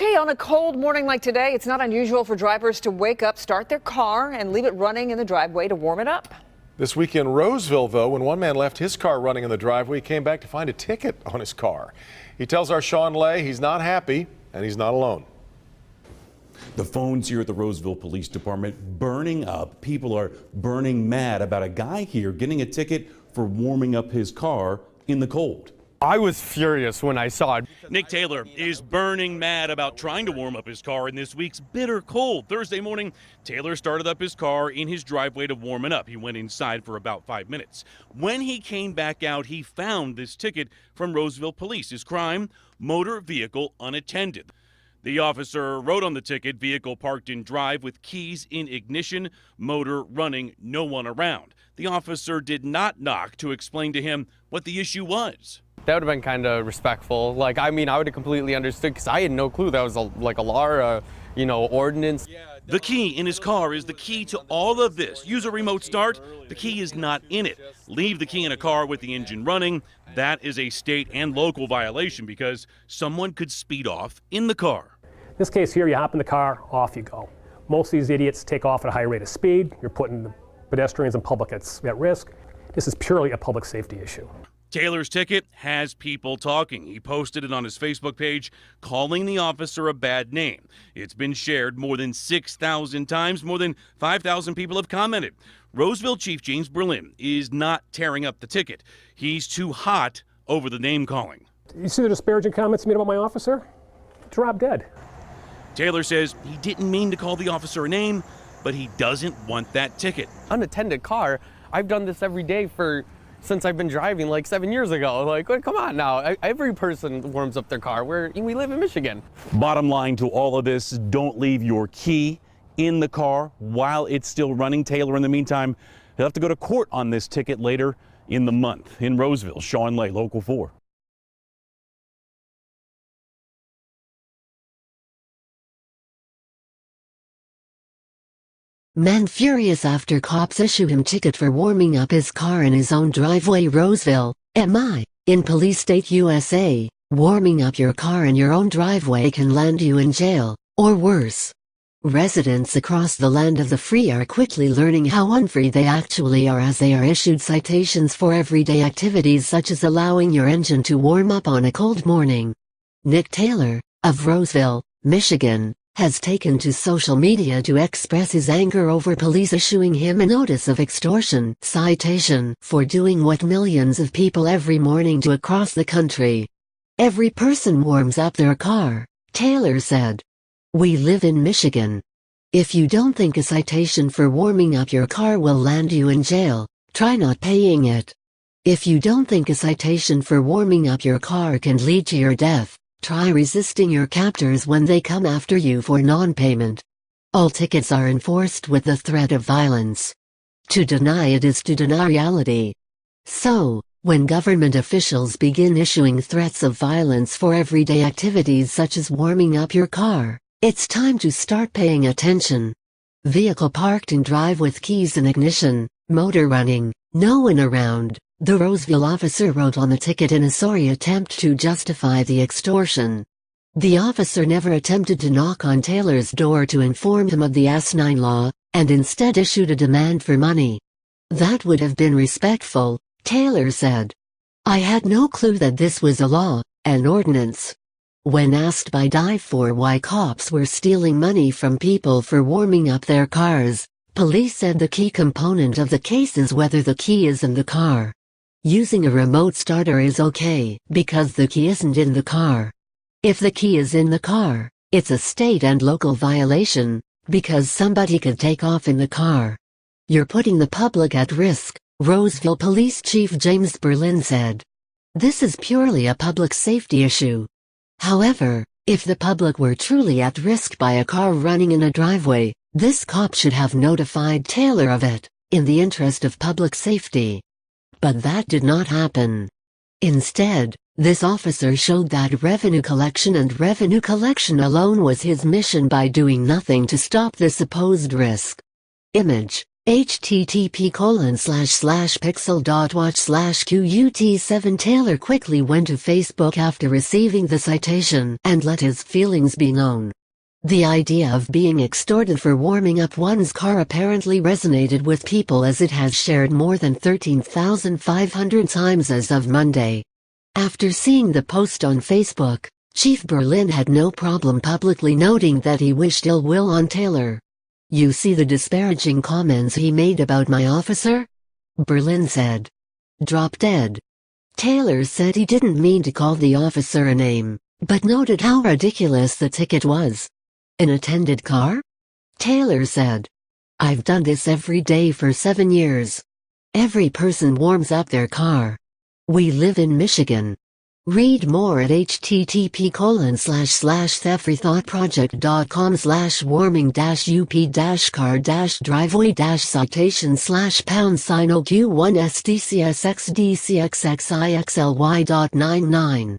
Okay, on a cold morning like today, it's not unusual for drivers to wake up, start their car, and leave it running in the driveway to warm it up. This week in Roseville, though, when one man left his car running in the driveway, he came back to find a ticket on his car. He tells our Sean Lay he's not happy and he's not alone. The phones here at the Roseville Police Department burning up. People are burning mad about a guy here getting a ticket for warming up his car in the cold. I was furious when I saw it. Nick Taylor is burning mad about trying to warm up his car in this week's bitter cold. Thursday morning, Taylor started up his car in his driveway to warm it up. He went inside for about 5 minutes. When he came back out, he found this ticket from Roseville Police. His crime, motor vehicle unattended. The officer wrote on the ticket, vehicle parked in drive with keys in ignition, motor running, no one around. The officer did not knock to explain to him what the issue was. That would have been kind of respectful. I would have completely understood because I had no clue that was a law or ordinance. The key in his car is the key to all of this. Use a remote start. The key is not in it. Leave the key in a car with the engine running. That is a state and local violation because someone could speed off in the car. In this case here, you hop in the car, off you go. Most of these idiots take off at a high rate of speed. You're putting the pedestrians and public at risk. This is purely a public safety issue. Taylor's ticket has people talking. He posted it on his Facebook page, calling the officer a bad name. It's been shared more than 6,000 times. More than 5,000 people have commented. Roseville Chief James Berlin is not tearing up the ticket. He's too hot over the name calling. You see the disparaging comments made about my officer? Drop dead. Taylor says he didn't mean to call the officer a name, but he doesn't want that ticket. Unattended car, I've done this every day since I've been driving 7 years ago. Come on now. Every person warms up their car. We live in Michigan. Bottom line to all of this, don't leave your key in the car while it's still running. Taylor, in the meantime, he'll have to go to court on this ticket later in the month. In Roseville, Sean Lay, Local 4. Man furious after cops issue him ticket for warming up his car in his own driveway. Roseville, MI. In Police State USA, warming up your car in your own driveway can land you in jail, or worse. Residents across the land of the free are quickly learning how unfree they actually are as they are issued citations for everyday activities such as allowing your engine to warm up on a cold morning. Nick Taylor, of Roseville, Michigan, has taken to social media to express his anger over police issuing him a notice of extortion citation for doing what millions of people every morning do across the country. Every person warms up their car, Taylor said. We live in Michigan. If you don't think a citation for warming up your car will land you in jail, try not paying it. If you don't think a citation for warming up your car can lead to your death, try resisting your captors when they come after you for non-payment. All tickets are enforced with the threat of violence. To deny it is to deny reality. So, when government officials begin issuing threats of violence for everyday activities such as warming up your car, it's time to start paying attention. Vehicle parked in drive with keys in ignition, motor running, no one around. The Roseville officer wrote on the ticket in a sorry attempt to justify the extortion. The officer never attempted to knock on Taylor's door to inform him of the asinine law, and instead issued a demand for money. That would have been respectful, Taylor said. I had no clue that this was a law, an ordinance. When asked by Dive4 why cops were stealing money from people for warming up their cars, police said the key component of the case is whether the key is in the car. Using a remote starter is okay, because the key isn't in the car. If the key is in the car, it's a state and local violation, because somebody could take off in the car. You're putting the public at risk, Roseville Police Chief James Berlin said. This is purely a public safety issue. However, if the public were truly at risk by a car running in a driveway, this cop should have notified Taylor of it, in the interest of public safety. But that did not happen. Instead, this officer showed that revenue collection alone was his mission by doing nothing to stop the supposed risk. Image http://pixel.watch/QUT7 Taylor quickly went to Facebook after receiving the citation and let his feelings be known. The idea of being extorted for warming up one's car apparently resonated with people, as it has shared more than 13,500 times as of Monday. After seeing the post on Facebook, Chief Berlin had no problem publicly noting that he wished ill will on Taylor. "You see the disparaging comments he made about my officer?" Berlin said. "Drop dead." Taylor said he didn't mean to call the officer a name, but noted how ridiculous the ticket was. "An attended car?" Taylor said. "I've done this every day for 7 years. Every person warms up their car. We live in Michigan." Read more at http://thefree-thought project.com/warming-up-car-driveway-citation/#OQ1SDCSXDCXXIXLY.99